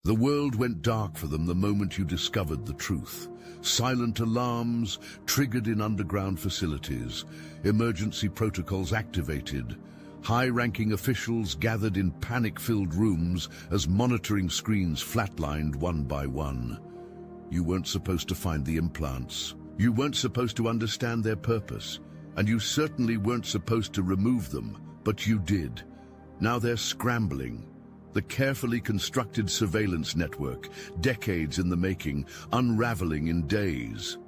The world went dark for them the moment you discovered the truth. Silent alarms triggered in underground facilities, emergency protocols activated, high-ranking officials gathered in panic-filled rooms as monitoring screens flatlined one by one. You weren't supposed to find the implants. You weren't supposed to understand their purpose, and you certainly weren't supposed to remove them, but you did. Now they're scrambling. The carefully constructed surveillance network, decades in the making, unraveling in days.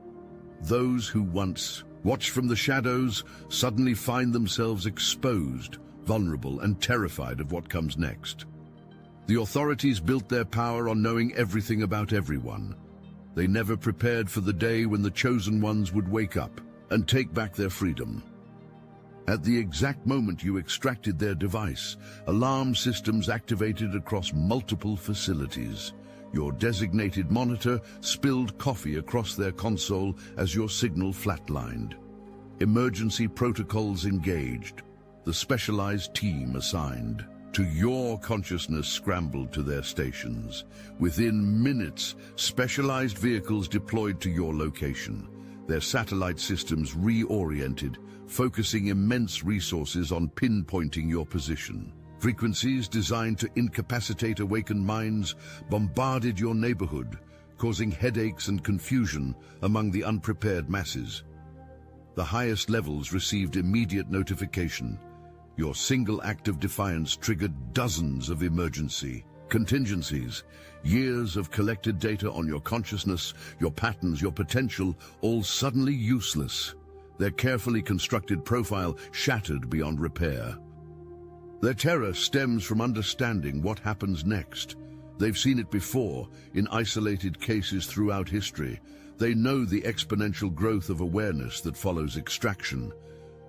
Those who once watched from the shadows suddenly find themselves exposed, vulnerable, and terrified of what comes next. The authorities built their power on knowing everything about everyone. They never prepared for the day when the chosen ones would wake up and take back their freedom. At the exact moment you extracted their device, alarm systems activated across multiple facilities. Your designated monitor spilled coffee across their console as your signal flatlined. Emergency protocols engaged. The specialized team assigned to your consciousness scrambled to their stations. Within minutes, specialized vehicles deployed to your location. Their satellite systems reoriented, focusing immense resources on pinpointing your position. Frequencies designed to incapacitate awakened minds bombarded your neighborhood, causing headaches and confusion among the unprepared masses. The highest levels received immediate notification. Your single act of defiance triggered dozens of emergency contingencies. Years of collected data on your consciousness, your patterns, your potential, all suddenly useless. Their carefully constructed profile shattered beyond repair. Their terror stems from understanding what happens next. They've seen it before, in isolated cases throughout history. They know the exponential growth of awareness that follows extraction.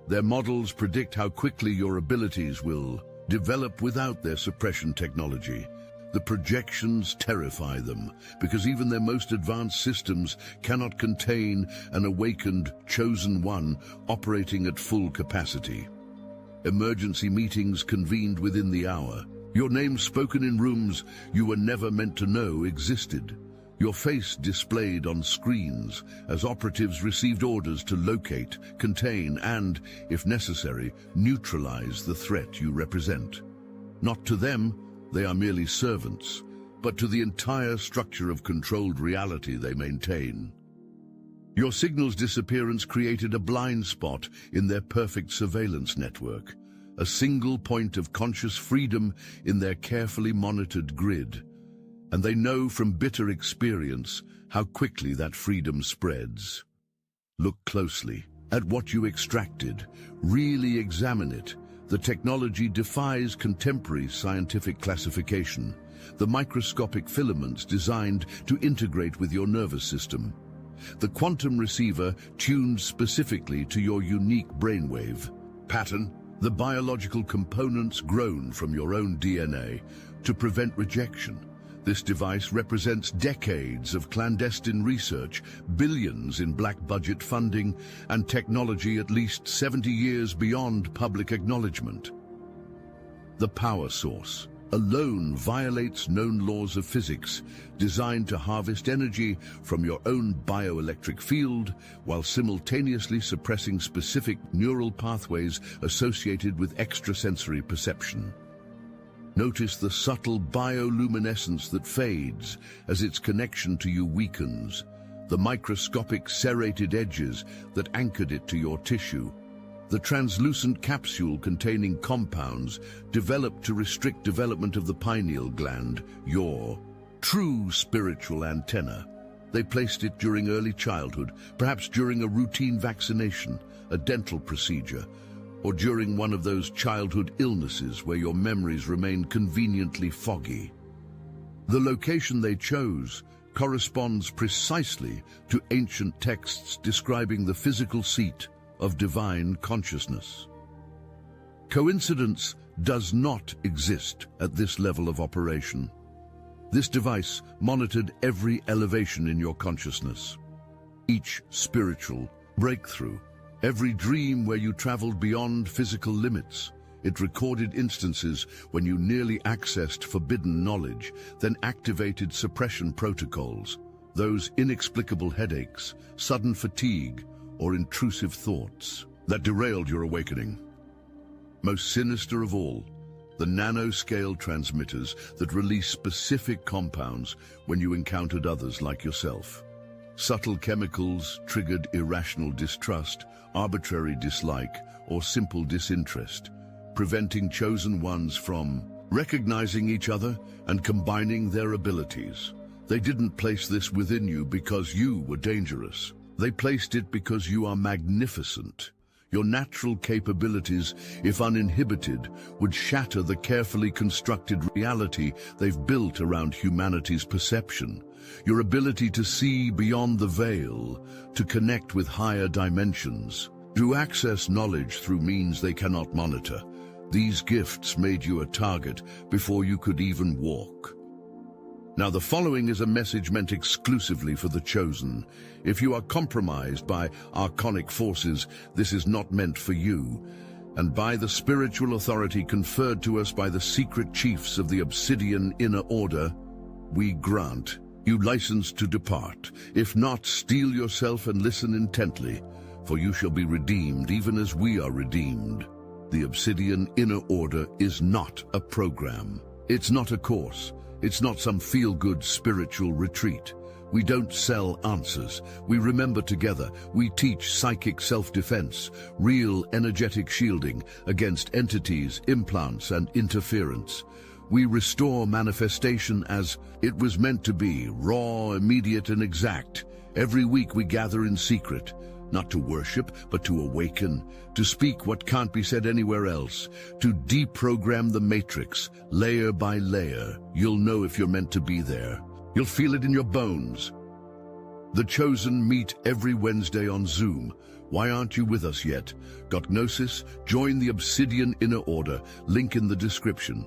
Their models predict how quickly your abilities will develop without their suppression technology. The projections terrify them, because even their most advanced systems cannot contain an awakened, chosen one operating at full capacity. Emergency meetings convened within the hour. Your name spoken in rooms you were never meant to know existed. Your face displayed on screens as operatives received orders to locate, contain, and, if necessary, neutralize the threat you represent. Not to them, they are merely servants, but to the entire structure of controlled reality they maintain. Your signal's disappearance created a blind spot in their perfect surveillance network, a single point of conscious freedom in their carefully monitored grid. And they know from bitter experience how quickly that freedom spreads. Look closely at what you extracted. Really examine it. The technology defies contemporary scientific classification. The microscopic filaments designed to integrate with your nervous system. The quantum receiver tuned specifically to your unique brainwave pattern. The biological components grown from your own DNA to prevent rejection. This device represents decades of clandestine research, billions in black-budget funding, and technology at least 70 years beyond public acknowledgement. The power source alone violates known laws of physics, designed to harvest energy from your own bioelectric field while simultaneously suppressing specific neural pathways associated with extrasensory perception. Notice the subtle bioluminescence that fades as its connection to you weakens, the microscopic serrated edges that anchored it to your tissue, the translucent capsule containing compounds developed to restrict development of the pineal gland, your true spiritual antenna. They placed it during early childhood, perhaps during a routine vaccination, a dental procedure, or during one of those childhood illnesses where your memories remain conveniently foggy. The location they chose corresponds precisely to ancient texts describing the physical seat of divine consciousness. Coincidence does not exist at this level of operation. This device monitored every elevation in your consciousness, each spiritual breakthrough, every dream where you traveled beyond physical limits. It recorded instances when you nearly accessed forbidden knowledge, then activated suppression protocols, those inexplicable headaches, sudden fatigue, or intrusive thoughts that derailed your awakening. Most sinister of all, the nanoscale transmitters that release specific compounds when you encountered others like yourself. Subtle chemicals triggered irrational distrust, arbitrary dislike, or simple disinterest, preventing chosen ones from recognizing each other and combining their abilities. They didn't place this within you because you were dangerous. They placed it because you are magnificent. Your natural capabilities, if uninhibited, would shatter the carefully constructed reality they've built around humanity's perception. Your ability to see beyond the veil, to connect with higher dimensions, to access knowledge through means they cannot monitor. These gifts made you a target before you could even walk. Now, the following is a message meant exclusively for the chosen. If you are compromised by archonic forces, this is not meant for you. And by the spiritual authority conferred to us by the secret chiefs of the Obsidian Inner Order, we grant you license to depart. If not, steel yourself and listen intently, for you shall be redeemed even as we are redeemed. The Obsidian Inner Order is not a program. It's not a course. It's not some feel-good spiritual retreat. We don't sell answers. We remember together. We teach psychic self-defense, real energetic shielding against entities, implants, and interference. We restore manifestation as it was meant to be, raw, immediate, and exact. Every week we gather in secret, not to worship, but to awaken, to speak what can't be said anywhere else, to deprogram the matrix, layer by layer. You'll know if you're meant to be there. You'll feel it in your bones. The chosen meet every Wednesday on Zoom. Why aren't you with us yet? Got Gnosis? Join the Obsidian Inner Order, link in the description.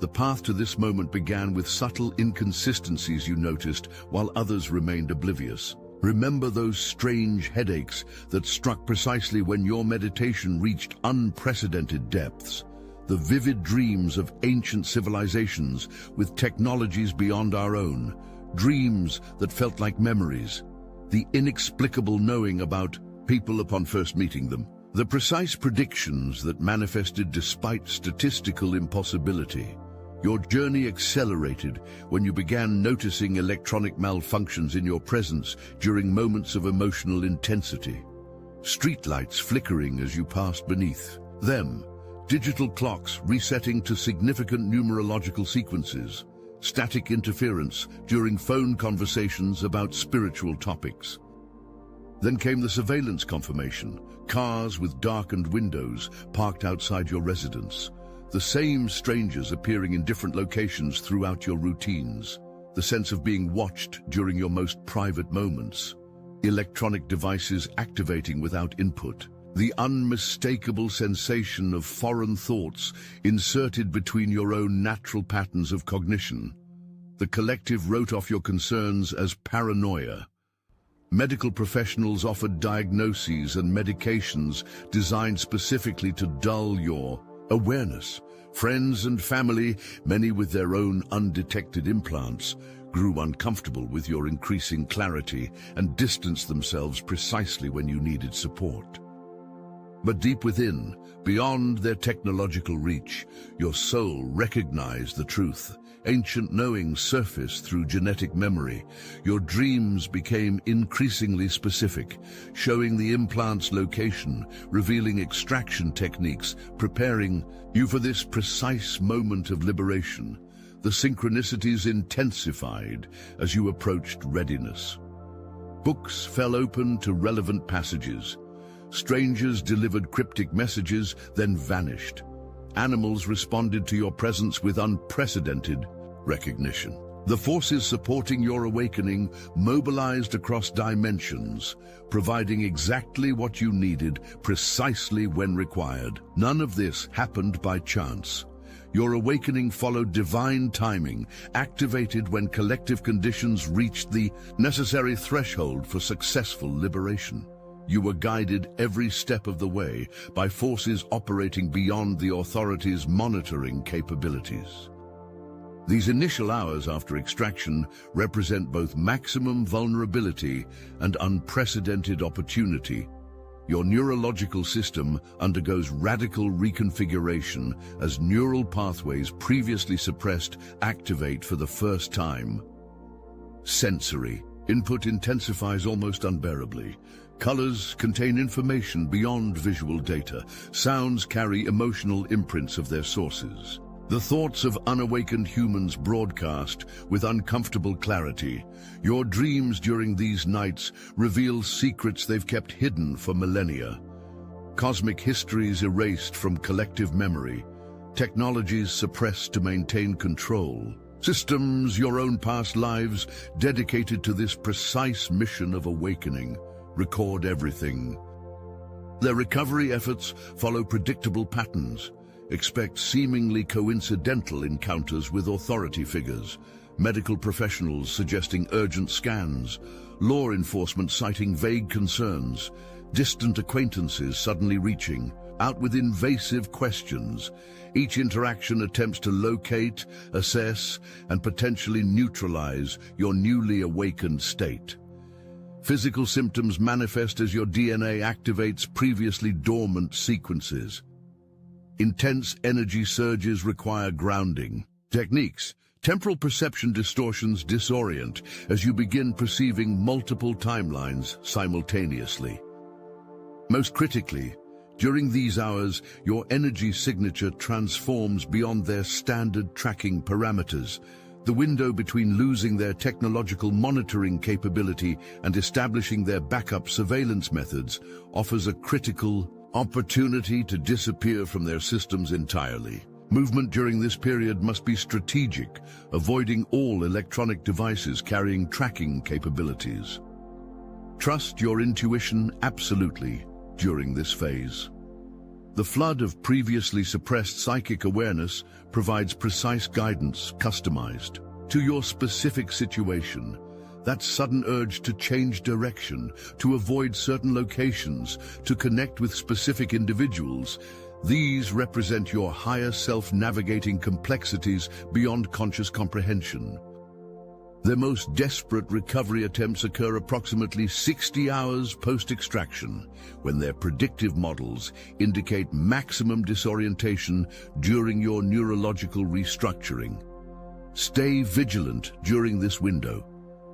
The path to this moment began with subtle inconsistencies you noticed, while others remained oblivious. Remember those strange headaches that struck precisely when your meditation reached unprecedented depths? The vivid dreams of ancient civilizations with technologies beyond our own, dreams that felt like memories, the inexplicable knowing about people upon first meeting them, the precise predictions that manifested despite statistical impossibility. Your journey accelerated when you began noticing electronic malfunctions in your presence during moments of emotional intensity. Streetlights flickering as you passed beneath them, digital clocks resetting to significant numerological sequences, static interference during phone conversations about spiritual topics. Then came the surveillance confirmation, cars with darkened windows parked outside your residence. The same strangers appearing in different locations throughout your routines. The sense of being watched during your most private moments. Electronic devices activating without input. The unmistakable sensation of foreign thoughts inserted between your own natural patterns of cognition. The collective wrote off your concerns as paranoia. Medical professionals offered diagnoses and medications designed specifically to dull your awareness. Friends and family, many with their own undetected implants, grew uncomfortable with your increasing clarity and distanced themselves precisely when you needed support. But deep within, beyond their technological reach, your soul recognized the truth. Ancient knowing surfaced through genetic memory. Your dreams became increasingly specific, showing the implant's location, revealing extraction techniques, preparing you for this precise moment of liberation. The synchronicities intensified as you approached readiness. Books fell open to relevant passages. Strangers delivered cryptic messages, then vanished. Animals responded to your presence with unprecedented recognition. The forces supporting your awakening mobilized across dimensions, providing exactly what you needed, precisely when required. None of this happened by chance. Your awakening followed divine timing, activated when collective conditions reached the necessary threshold for successful liberation. You were guided every step of the way by forces operating beyond the authorities' monitoring capabilities. These initial hours after extraction represent both maximum vulnerability and unprecedented opportunity. Your neurological system undergoes radical reconfiguration as neural pathways previously suppressed activate for the first time. Sensory input intensifies almost unbearably. Colors contain information beyond visual data. Sounds carry emotional imprints of their sources. The thoughts of unawakened humans broadcast with uncomfortable clarity. Your dreams during these nights reveal secrets they've kept hidden for millennia. Cosmic histories erased from collective memory. Technologies suppressed to maintain control. Systems, your own past lives, dedicated to this precise mission of awakening. Record everything. Their recovery efforts follow predictable patterns. Expect seemingly coincidental encounters with authority figures, medical professionals suggesting urgent scans, law enforcement citing vague concerns, distant acquaintances suddenly reaching out with invasive questions. Each interaction attempts to locate, assess, and potentially neutralize your newly awakened state. Physical symptoms manifest as your DNA activates previously dormant sequences. Intense energy surges require grounding. Techniques. Temporal perception distortions disorient as you begin perceiving multiple timelines simultaneously. Most critically, during these hours, your energy signature transforms beyond their standard tracking parameters. The window between losing their technological monitoring capability and establishing their backup surveillance methods offers a critical opportunity to disappear from their systems entirely. Movement during this period must be strategic, avoiding all electronic devices carrying tracking capabilities. Trust your intuition absolutely during this phase. The flood of previously suppressed psychic awareness provides precise guidance customized to your specific situation. That sudden urge to change direction, to avoid certain locations, to connect with specific individuals, these represent your higher self navigating complexities beyond conscious comprehension. Their most desperate recovery attempts occur approximately 60 hours post-extraction, when their predictive models indicate maximum disorientation during your neurological restructuring. Stay vigilant during this window.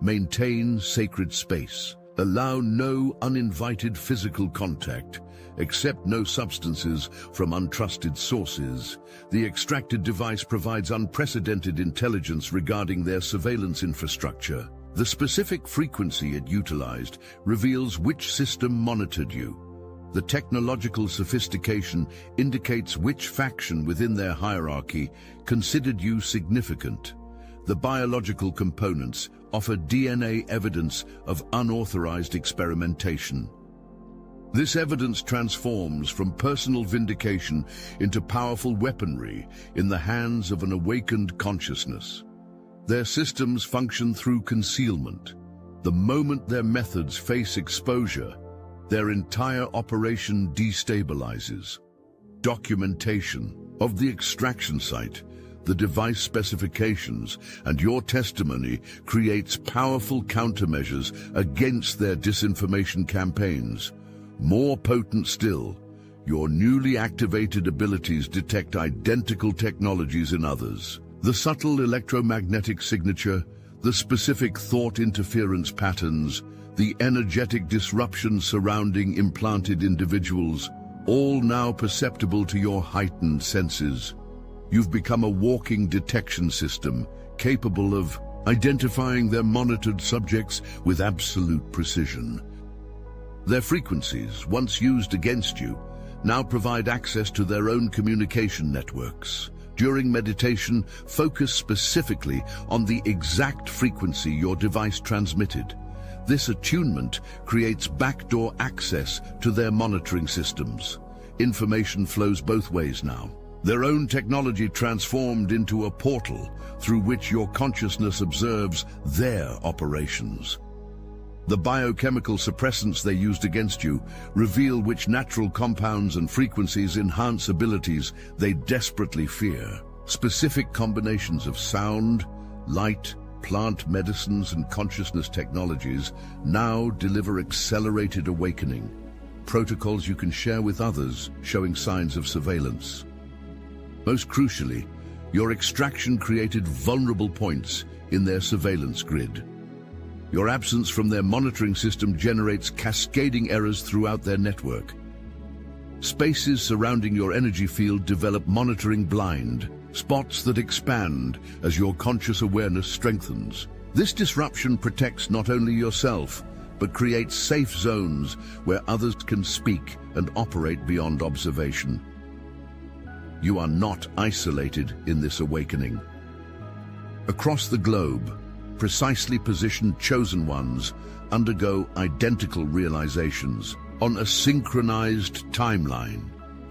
Maintain sacred space. Allow no uninvited physical contact. Accept no substances from untrusted sources. The extracted device provides unprecedented intelligence regarding their surveillance infrastructure. The specific frequency it utilized reveals which system monitored you. The technological sophistication indicates which faction within their hierarchy considered you significant. The biological components offer DNA evidence of unauthorized experimentation. This evidence transforms from personal vindication into powerful weaponry in the hands of an awakened consciousness. Their systems function through concealment. The moment their methods face exposure, their entire operation destabilizes. Documentation of the extraction site, the device specifications, and your testimony creates powerful countermeasures against their disinformation campaigns. More potent still, your newly activated abilities detect identical technologies in others. The subtle electromagnetic signature, the specific thought interference patterns, the energetic disruptions surrounding implanted individuals, all now perceptible to your heightened senses. You've become a walking detection system, capable of identifying their monitored subjects with absolute precision. Their frequencies, once used against you, now provide access to their own communication networks. During meditation, focus specifically on the exact frequency your device transmitted. This attunement creates backdoor access to their monitoring systems. Information flows both ways now. Their own technology transformed into a portal through which your consciousness observes their operations. The biochemical suppressants they used against you reveal which natural compounds and frequencies enhance abilities they desperately fear. Specific combinations of sound, light, plant medicines and consciousness technologies now deliver accelerated awakening. Protocols you can share with others, showing signs of surveillance. Most crucially, your extraction created vulnerable points in their surveillance grid. Your absence from their monitoring system generates cascading errors throughout their network. Spaces surrounding your energy field develop monitoring blind, spots that expand as your conscious awareness strengthens. This disruption protects not only yourself, but creates safe zones where others can speak and operate beyond observation. You are not isolated in this awakening. Across the globe, precisely positioned chosen ones undergo identical realizations on a synchronized timeline.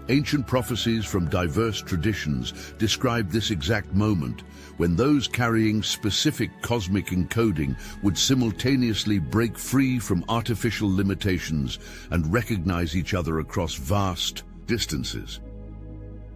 Ancient prophecies from diverse traditions describe this exact moment when those carrying specific cosmic encoding would simultaneously break free from artificial limitations and recognize each other across vast distances.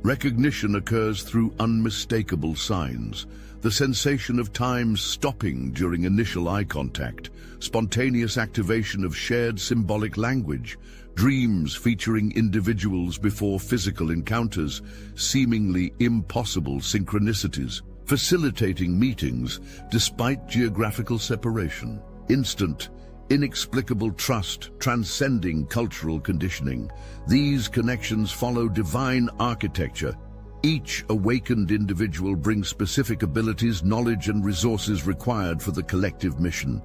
Recognition occurs through unmistakable signs, the sensation of time stopping during initial eye contact, spontaneous activation of shared symbolic language, dreams featuring individuals before physical encounters, seemingly impossible synchronicities, facilitating meetings despite geographical separation, instant, inexplicable trust transcending cultural conditioning. These connections follow divine architecture. Each awakened individual brings specific abilities, knowledge, and resources required for the collective mission.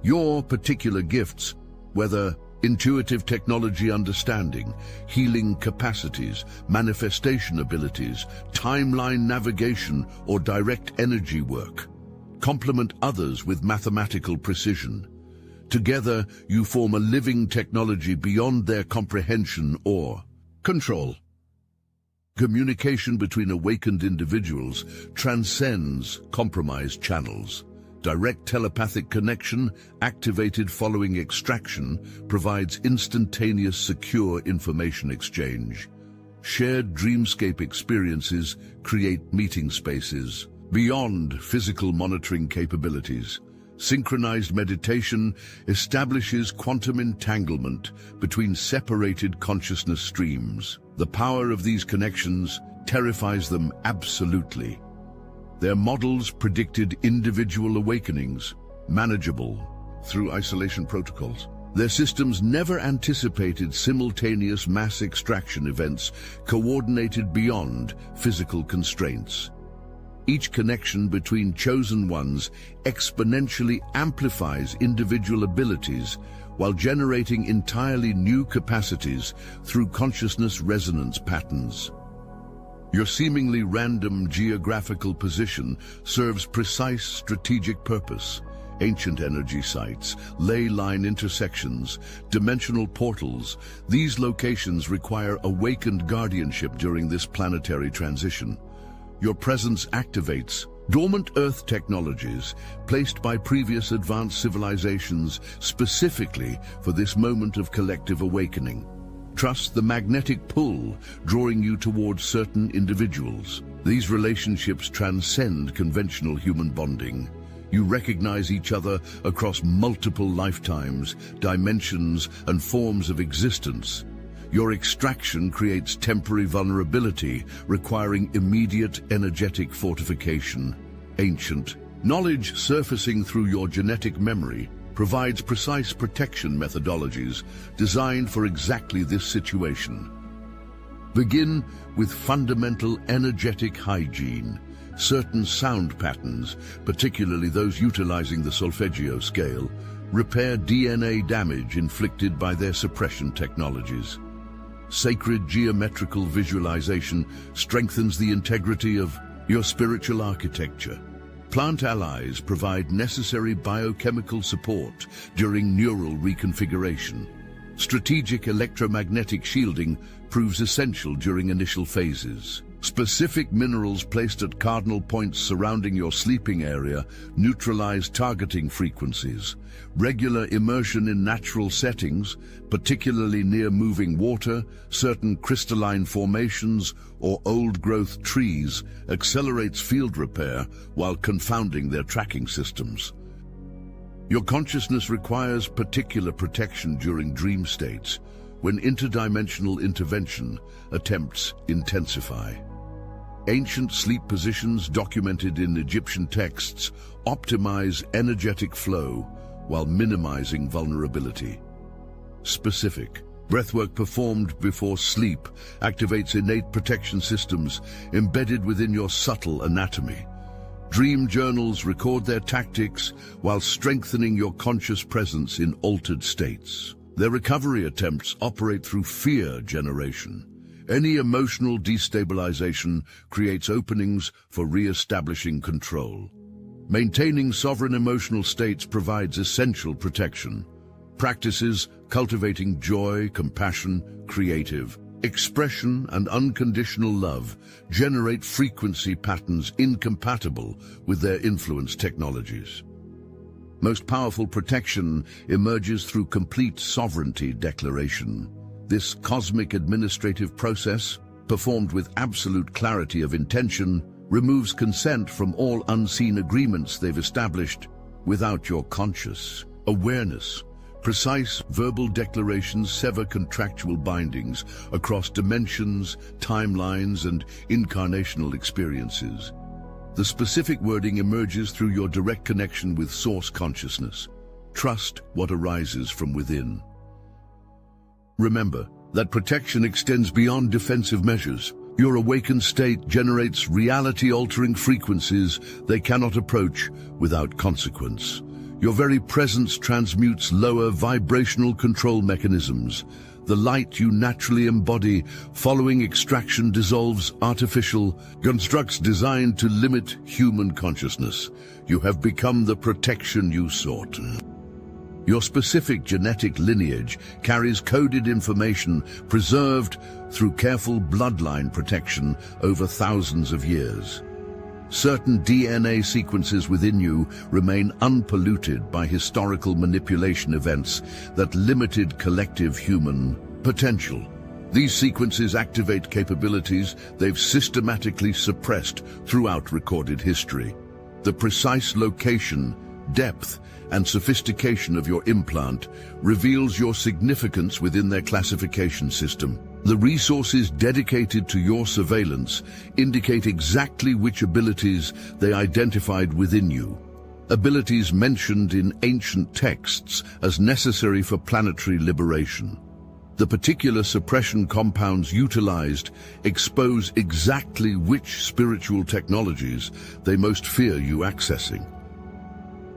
Your particular gifts, whether intuitive technology understanding, healing capacities, manifestation abilities, timeline navigation, or direct energy work, complement others with mathematical precision. Together, you form a living technology beyond their comprehension or control. Communication between awakened individuals transcends compromised channels. Direct telepathic connection, activated following extraction, provides instantaneous, secure information exchange. Shared dreamscape experiences create meeting spaces beyond physical monitoring capabilities. Synchronized meditation establishes quantum entanglement between separated consciousness streams. The power of these connections terrifies them absolutely. Their models predicted individual awakenings, manageable through isolation protocols. Their systems never anticipated simultaneous mass extraction events coordinated beyond physical constraints. Each connection between chosen ones exponentially amplifies individual abilities while generating entirely new capacities through consciousness resonance patterns. Your seemingly random geographical position serves precise strategic purpose. Ancient energy sites, ley line intersections, dimensional portals, these locations require awakened guardianship during this planetary transition. Your presence activates dormant Earth technologies placed by previous advanced civilizations specifically for this moment of collective awakening. Trust the magnetic pull drawing you towards certain individuals. These relationships transcend conventional human bonding. You recognize each other across multiple lifetimes, dimensions, and forms of existence. Your extraction creates temporary vulnerability, requiring immediate energetic fortification. Ancient knowledge surfacing through your genetic memory provides precise protection methodologies designed for exactly this situation. Begin with fundamental energetic hygiene. Certain sound patterns, particularly those utilizing the solfeggio scale, repair DNA damage inflicted by their suppression technologies. Sacred geometrical visualization strengthens the integrity of your spiritual architecture. Plant allies provide necessary biochemical support during neural reconfiguration. Strategic electromagnetic shielding proves essential during initial phases. Specific minerals placed at cardinal points surrounding your sleeping area neutralize targeting frequencies. Regular immersion in natural settings, particularly near moving water, certain crystalline formations, or old-growth trees, accelerates field repair while confounding their tracking systems. Your consciousness requires particular protection during dream states, when interdimensional intervention attempts intensify. Ancient sleep positions documented in Egyptian texts optimize energetic flow while minimizing vulnerability. Specific breathwork performed before sleep activates innate protection systems embedded within your subtle anatomy. Dream journals record their tactics while strengthening your conscious presence in altered states. Their recovery attempts operate through fear generation. Any emotional destabilization creates openings for re-establishing control. Maintaining sovereign emotional states provides essential protection. Practices cultivating joy, compassion, creative expression, and unconditional love generate frequency patterns incompatible with their influence technologies. Most powerful protection emerges through complete sovereignty declaration. This cosmic administrative process, performed with absolute clarity of intention, removes consent from all unseen agreements they've established without your conscious awareness. Precise verbal declarations sever contractual bindings across dimensions, timelines, and incarnational experiences. The specific wording emerges through your direct connection with source consciousness. Trust what arises from within. Remember that protection extends beyond defensive measures. Your awakened state generates reality-altering frequencies they cannot approach without consequence. Your very presence transmutes lower vibrational control mechanisms. The light you naturally embody following extraction dissolves artificial constructs designed to limit human consciousness. You have become the protection you sought. Your specific genetic lineage carries coded information preserved through careful bloodline protection over thousands of years. Certain DNA sequences within you remain unpolluted by historical manipulation events that limited collective human potential. These sequences activate capabilities they've systematically suppressed throughout recorded history. The precise location, depth, and sophistication of your implant reveals your significance within their classification system. The resources dedicated to your surveillance indicate exactly which abilities they identified within you. Abilities mentioned in ancient texts as necessary for planetary liberation. The particular suppression compounds utilized expose exactly which spiritual technologies they most fear you accessing.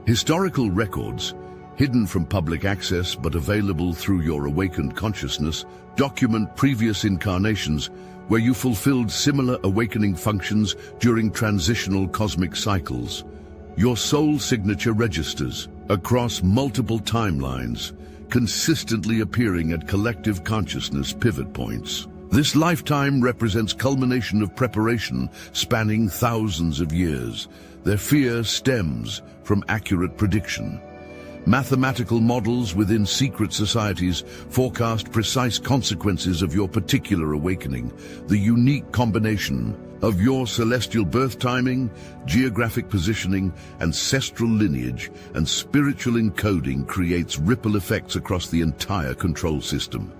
Historical records, hidden from public access but available through your awakened consciousness, document previous incarnations where you fulfilled similar awakening functions during transitional cosmic cycles. Your soul signature registers across multiple timelines, consistently appearing at collective consciousness pivot points. This lifetime represents culmination of preparation spanning thousands of years. Their fear stems from accurate prediction. Mathematical models within secret societies forecast precise consequences of your particular awakening. The unique combination of your celestial birth timing, geographic positioning, ancestral lineage, and spiritual encoding creates ripple effects across the entire control system.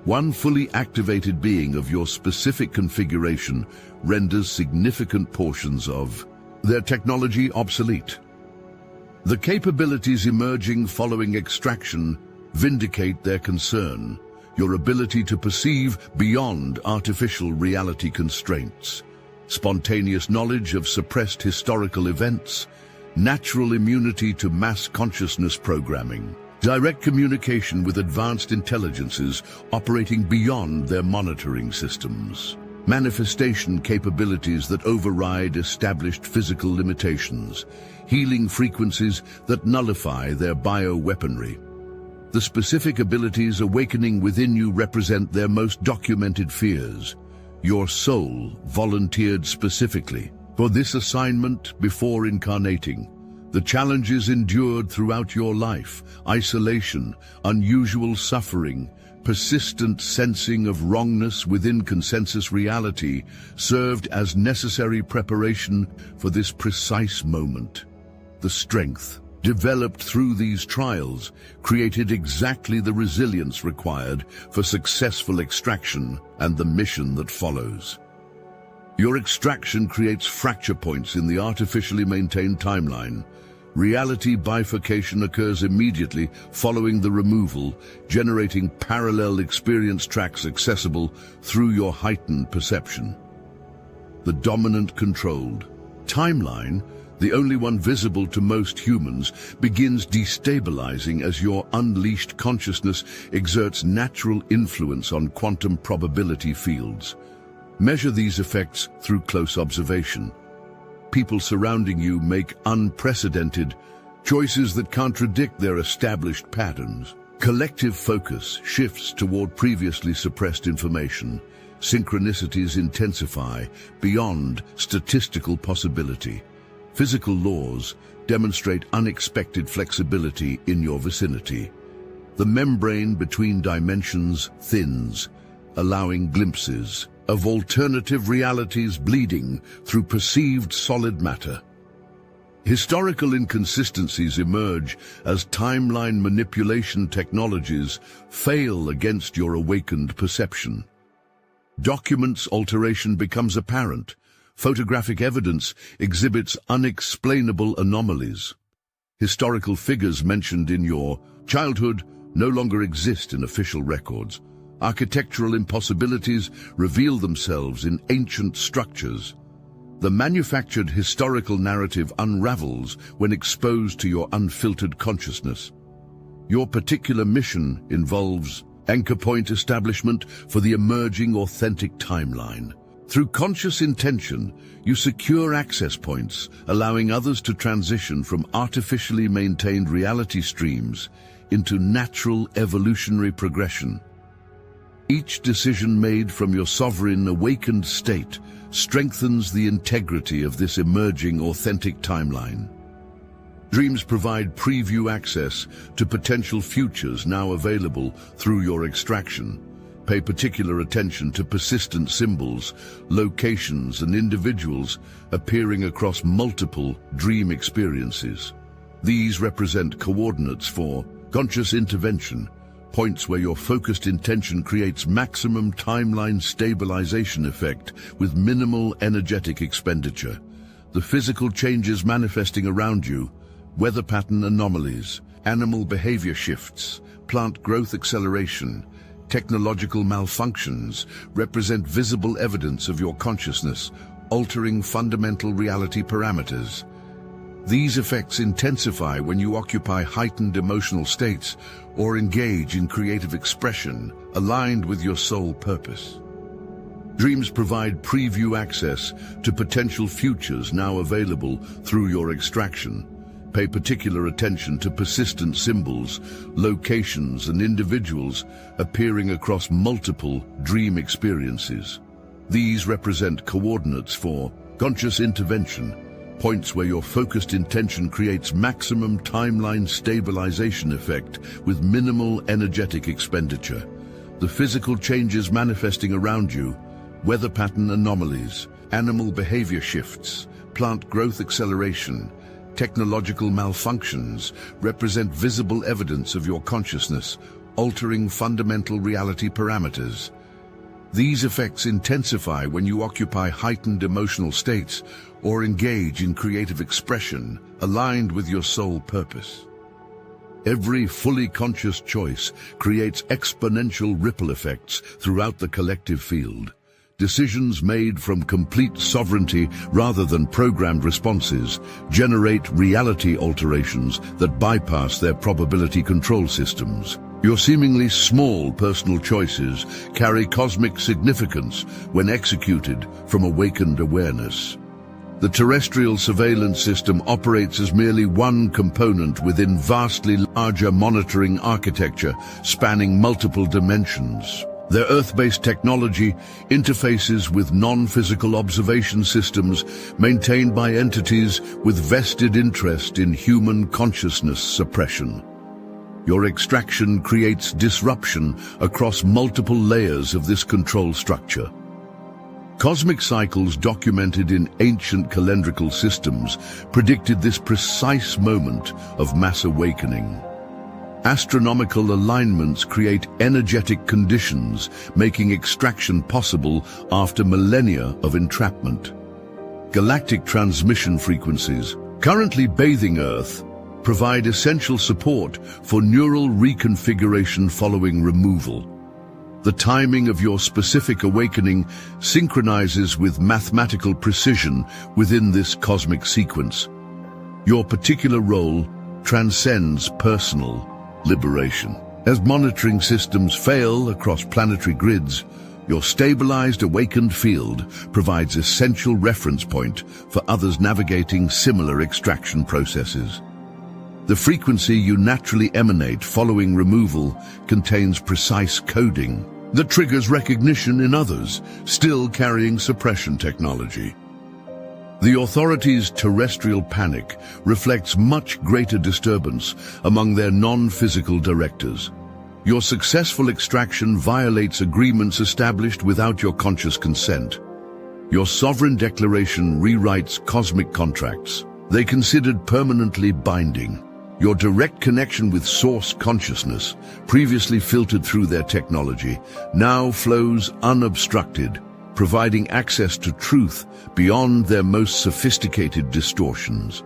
One fully activated being of your specific configuration renders significant portions of their technology obsolete. The capabilities emerging following extraction vindicate their concern, your ability to perceive beyond artificial reality constraints, spontaneous knowledge of suppressed historical events, natural immunity to mass consciousness programming, direct communication with advanced intelligences operating beyond their monitoring systems, manifestation capabilities that override established physical limitations, healing frequencies that nullify their bioweaponry. The specific abilities awakening within you represent their most documented fears. Your soul volunteered specifically for this assignment before incarnating. The challenges endured throughout your life, isolation, unusual suffering, persistent sensing of wrongness within consensus reality, served as necessary preparation for this precise moment. The strength developed through these trials created exactly the resilience required for successful extraction and the mission that follows. Your extraction creates fracture points in the artificially maintained timeline. Reality bifurcation occurs immediately following the removal, generating parallel experience tracks accessible through your heightened perception. The dominant controlled timeline, the only one visible to most humans, begins destabilizing as your unleashed consciousness exerts natural influence on quantum probability fields. Measure these effects through close observation. People surrounding you make unprecedented choices that contradict their established patterns. Collective focus shifts toward previously suppressed information. Synchronicities intensify beyond statistical possibility. Physical laws demonstrate unexpected flexibility in your vicinity. The membrane between dimensions thins, allowing glimpses of alternative realities bleeding through perceived solid matter. Historical inconsistencies emerge as timeline manipulation technologies fail against your awakened perception. Documents alteration becomes apparent. Photographic evidence exhibits unexplainable anomalies. Historical figures mentioned in your childhood no longer exist in official records. Architectural impossibilities reveal themselves in ancient structures. The manufactured historical narrative unravels when exposed to your unfiltered consciousness. Your particular mission involves anchor point establishment for the emerging authentic timeline. Through conscious intention, you secure access points, allowing others to transition from artificially maintained reality streams into natural evolutionary progression. Each decision made from your sovereign awakened state strengthens the integrity of this emerging authentic timeline. Dreams provide preview access to potential futures now available through your extraction. Pay particular attention to persistent symbols, locations, and individuals appearing across multiple dream experiences. These represent coordinates for conscious intervention, points where your focused intention creates maximum timeline stabilization effect with minimal energetic expenditure. The physical changes manifesting around you, weather pattern anomalies, animal behavior shifts, plant growth acceleration, technological malfunctions, represent visible evidence of your consciousness, altering fundamental reality parameters. These effects intensify when you occupy heightened emotional states or engage in creative expression aligned with your soul purpose. Dreams provide preview access to potential futures now available through your extraction. Pay particular attention to persistent symbols, locations, and individuals appearing across multiple dream experiences. These represent coordinates for conscious intervention, points where your focused intention creates maximum timeline stabilization effect with minimal energetic expenditure. The physical changes manifesting around you, weather pattern anomalies, animal behavior shifts, plant growth acceleration, technological malfunctions, represent visible evidence of your consciousness, altering fundamental reality parameters. These effects intensify when you occupy heightened emotional states or engage in creative expression aligned with your soul purpose. Every fully conscious choice creates exponential ripple effects throughout the collective field. Decisions made from complete sovereignty rather than programmed responses generate reality alterations that bypass their probability control systems. Your seemingly small personal choices carry cosmic significance when executed from awakened awareness. The terrestrial surveillance system operates as merely one component within vastly larger monitoring architecture spanning multiple dimensions. Their Earth-based technology interfaces with non-physical observation systems maintained by entities with vested interest in human consciousness suppression. Your extraction creates disruption across multiple layers of this control structure. Cosmic cycles documented in ancient calendrical systems predicted this precise moment of mass awakening. Astronomical alignments create energetic conditions, making extraction possible after millennia of entrapment. Galactic transmission frequencies, currently bathing Earth, provide essential support for neural reconfiguration following removal. The timing of your specific awakening synchronizes with mathematical precision within this cosmic sequence. Your particular role transcends personal liberation. As monitoring systems fail across planetary grids, your stabilized awakened field provides essential reference point for others navigating similar extraction processes. The frequency you naturally emanate following removal contains precise coding that triggers recognition in others still carrying suppression technology. The authorities' terrestrial panic reflects much greater disturbance among their non-physical directors. Your successful extraction violates agreements established without your conscious consent. Your sovereign declaration rewrites cosmic contracts they considered permanently binding. Your direct connection with source consciousness, previously filtered through their technology, now flows unobstructed, providing access to truth beyond their most sophisticated distortions.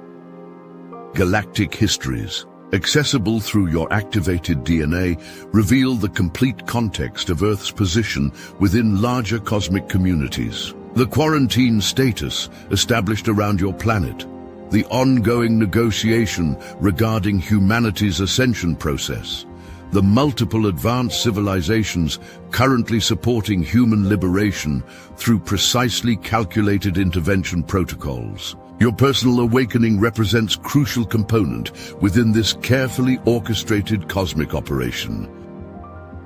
Galactic histories, accessible through your activated DNA, reveal the complete context of Earth's position within larger cosmic communities. The quarantine status established around your planet, the ongoing negotiation regarding humanity's ascension process, the multiple advanced civilizations currently supporting human liberation through precisely calculated intervention protocols. Your personal awakening represents a crucial component within this carefully orchestrated cosmic operation.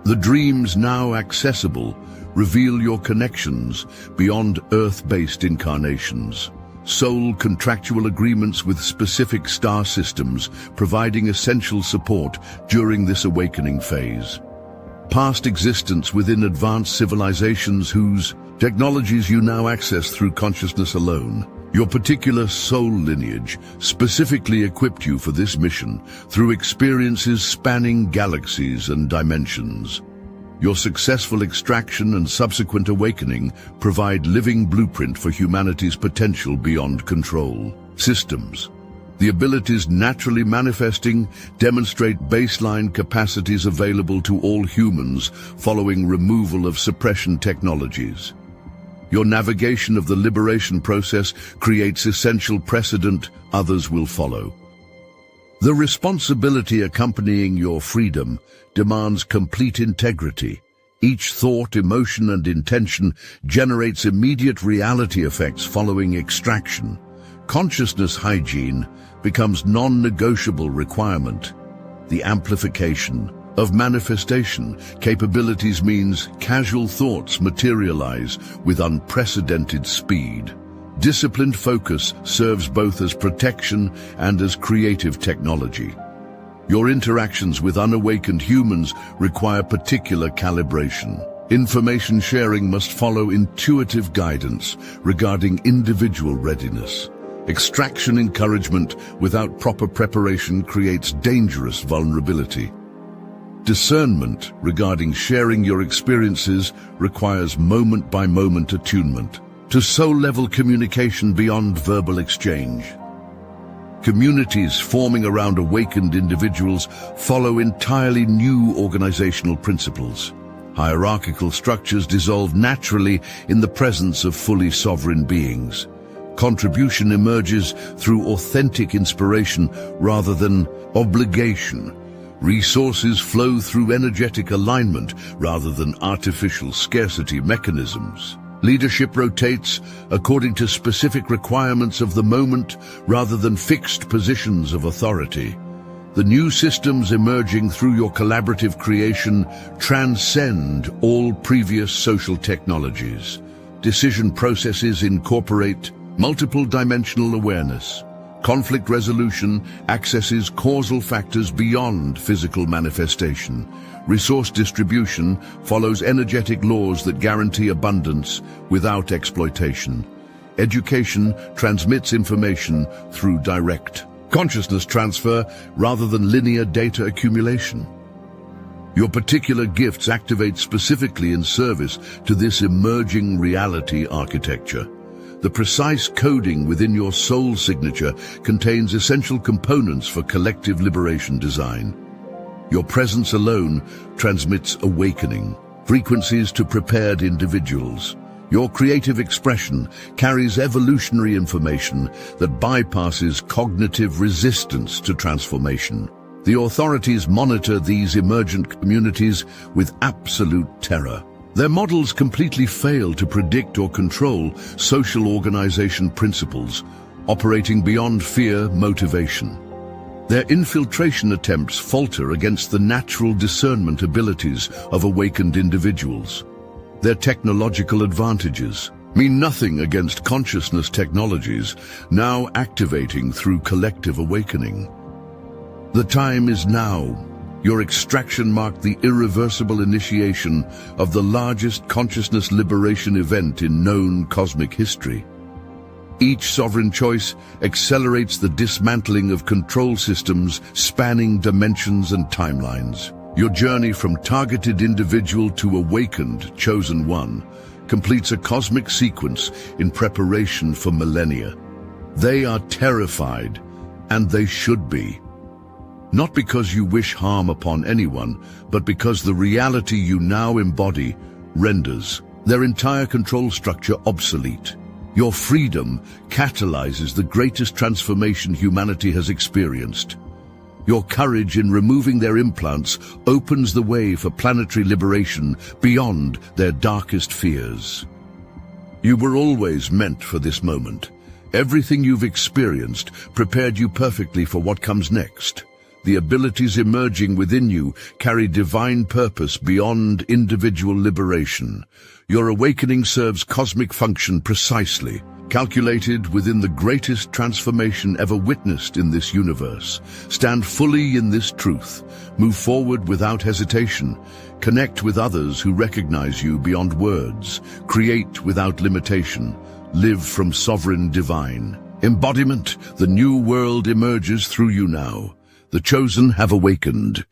The dreams now accessible reveal your connections beyond Earth-based incarnations. Soul contractual agreements with specific star systems, providing essential support during this awakening phase. Past existence within advanced civilizations whose technologies you now access through consciousness alone. Your particular soul lineage specifically equipped you for this mission through experiences spanning galaxies and dimensions. Your successful extraction and subsequent awakening provide living blueprint for humanity's potential beyond control. Systems. The abilities naturally manifesting demonstrate baseline capacities available to all humans following removal of suppression technologies. Your navigation of the liberation process creates essential precedent others will follow. The responsibility accompanying your freedom demands complete integrity. Each thought, emotion, and intention generates immediate reality effects following extraction. Consciousness hygiene becomes non-negotiable requirement. The amplification of manifestation capabilities means casual thoughts materialize with unprecedented speed. Disciplined focus serves both as protection and as creative technology. Your interactions with unawakened humans require particular calibration. Information sharing must follow intuitive guidance regarding individual readiness. Extraction encouragement without proper preparation creates dangerous vulnerability. Discernment regarding sharing your experiences requires moment-by-moment attunement to soul-level communication beyond verbal exchange. Communities forming around awakened individuals follow entirely new organizational principles. Hierarchical structures dissolve naturally in the presence of fully sovereign beings. Contribution emerges through authentic inspiration rather than obligation. Resources flow through energetic alignment rather than artificial scarcity mechanisms. Leadership rotates according to specific requirements of the moment rather than fixed positions of authority. The new systems emerging through your collaborative creation transcend all previous social technologies. Decision processes incorporate multiple dimensional awareness. Conflict resolution accesses causal factors beyond physical manifestation. Resource distribution follows energetic laws that guarantee abundance without exploitation. Education transmits information through direct consciousness transfer rather than linear data accumulation. Your particular gifts activate specifically in service to this emerging reality architecture. The precise coding within your soul signature contains essential components for collective liberation design. Your presence alone transmits awakening, frequencies to prepared individuals. Your creative expression carries evolutionary information that bypasses cognitive resistance to transformation. The authorities monitor these emergent communities with absolute terror. Their models completely fail to predict or control social organization principles, operating beyond fear motivation. Their infiltration attempts falter against the natural discernment abilities of awakened individuals. Their technological advantages mean nothing against consciousness technologies now activating through collective awakening. The time is now. Your extraction marked the irreversible initiation of the largest consciousness liberation event in known cosmic history. Each sovereign choice accelerates the dismantling of control systems spanning dimensions and timelines. Your journey from targeted individual to awakened chosen one completes a cosmic sequence in preparation for millennia. They are terrified, and they should be. Not because you wish harm upon anyone, but because the reality you now embody renders their entire control structure obsolete. Your freedom catalyzes the greatest transformation humanity has experienced. Your courage in removing their implants opens the way for planetary liberation beyond their darkest fears. You were always meant for this moment. Everything you've experienced prepared you perfectly for what comes next. The abilities emerging within you carry divine purpose beyond individual liberation. Your awakening serves cosmic function precisely, calculated within the greatest transformation ever witnessed in this universe. Stand fully in this truth. Move forward without hesitation. Connect with others who recognize you beyond words. Create without limitation. Live from sovereign divine embodiment. The new world emerges through you now. The chosen have awakened.